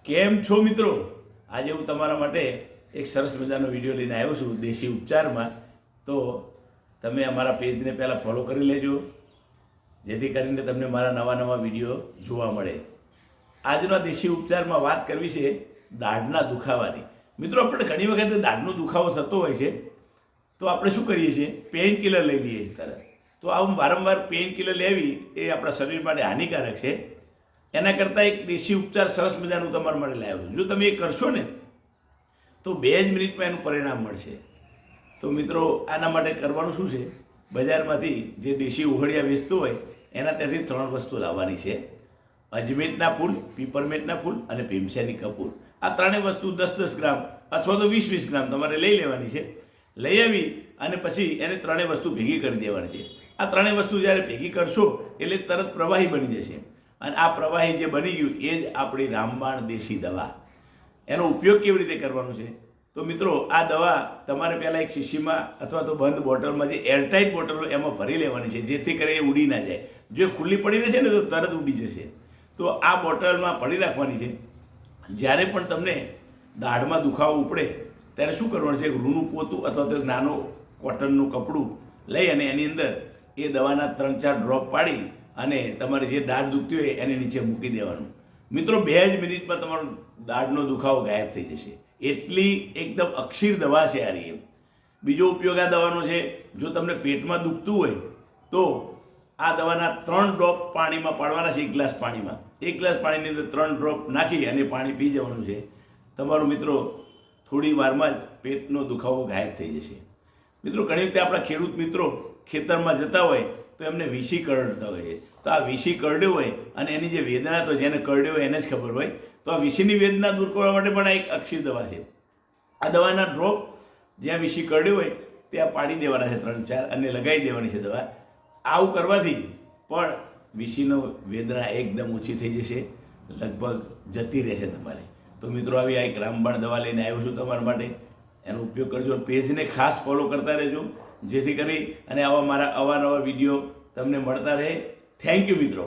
કેમ છો મિત્રો? આજે હું તમારા માટે એક સરસ મજાનો વિડીયો લઈને આવ્યો છું દેશી ઉપચારમાં. તો તમે અમારા પેજને પહેલાં ફોલો કરી લેજો, જેથી કરીને તમને મારા નવા નવા વિડીયો જોવા મળે. આજના દેશી ઉપચારમાં વાત કરવી છે દાઢના દુખાવાની. મિત્રો, આપણે ઘણી વખત દાઢનો દુખાવો થતો હોય છે, તો આપણે શું કરીએ છીએ? પેઇન કિલર લઈ લઈએ તરત. તો આવું વારંવાર પેઇન કિલર લેવી એ આપણા શરીર માટે હાનિકારક છે. એના કરતાં એક દેશી ઉપચાર સરસ મજાનું તમારા માટે લાવ્યો છું. જો તમે એ કરશો ને તો 2 જ મિનિટમાં એનું પરિણામ મળશે. તો મિત્રો, આના માટે કરવાનું શું છે? બજારમાંથી જે દેશી ઉહળિયા વેચતો હોય એના ત્યાંથી 3 વસ્તુ લાવવાની છે: અજમેટના ફૂલ, પીપરમેન્ટના ફૂલ અને ભીમસેની કપૂર. આ 3 વસ્તુ 10-10 ગ્રામ અથવા તો 20-20 ગ્રામ તમારે લઈ લેવાની છે. લઈ આવી અને પછી એને 3 વસ્તુ ભેગી કરી દેવાની છે. આ 3 વસ્તુ જ્યારે ભેગી કરશો એટલે તરત પ્રવાહી બની જશે. અને આ પ્રવાહી જે બની ગયું એ જ આપણી રામબાણ દેશી દવા. એનો ઉપયોગ કેવી રીતે કરવાનો છે? તો મિત્રો, આ દવા તમારે પહેલાં એક શીશીમાં અથવા તો બંધ બોટલમાં, જે એરટાઇટ બોટલો એમાં ભરી લેવાની છે, જેથી કરીને ઉડી ના જાય. જો ખુલ્લી પડી રહેશે ને તો તરત ઉડી જશે. તો આ બોટલમાં ભરી રાખવાની છે. જ્યારે પણ તમને દાઢમાં દુખાવો ઉપડે ત્યારે શું કરવાનું છે? એક રૂનું પોતું અથવા તો એક નાનો કોટનનું કપડું લઈ અને એની અંદર એ દવાના 3-4 ડ્રોપ પાડી અને તમારે જે દાઢ દુખતી હોય એની નીચે મૂકી દેવાનું. મિત્રો, 2 જ મિનિટમાં તમારો દાઢનો દુખાવો ગાયબ થઈ જશે. એટલી એકદમ અક્ષીર દવા છે આ. બીજો ઉપયોગ આ દવાનો છે, જો તમને પેટમાં દુખતું હોય તો આ દવાના 3 ડ્રોપ પાણીમાં પાડવાના છે. 1 ગ્લાસ પાણીમાં, 1 ગ્લાસ પાણીની અંદર 3 ડ્રોપ નાખી અને પાણી પી જવાનું છે. તમારું મિત્રો થોડી વારમાં જ પેટનો દુખાવો ગાયબ થઈ જશે. મિત્રો, ઘણી વખતે આપણા ખેડૂત મિત્રો ખેતરમાં જતા હોય તો એમને વીસી કરડતા હોય છે. તો આ વીસી કરડ્યો હોય અને એની જે વેદના, તો જેને કરડ્યો હોય એને જ ખબર હોય. તો આ વીસીની વેદના દૂર કરવા માટે પણ આ એક અક્ષીર દવા છે. આ દવાના ડ્રોપ જ્યાં વીસી કરડ્યો હોય ત્યાં પાડી દેવાના છે 3-4 અને લગાવી દેવાની છે દવા. આવું કરવાથી પણ વીસીનો વેદના એકદમ ઓછી થઈ જશે, લગભગ જતી રહેશે તમારે. તો મિત્રો, આવી આ એક રામબાણ દવા લઈને આવ્યો છું તમારા માટે. એનો ઉપયોગ કરજો. પેજને ખાસ ફોલો કરતા રહેજો, જેથી કરી અને આવા મારા અવાનવા વિડીયો તમને મળતા રહે. થેન્ક યુ મિત્રો.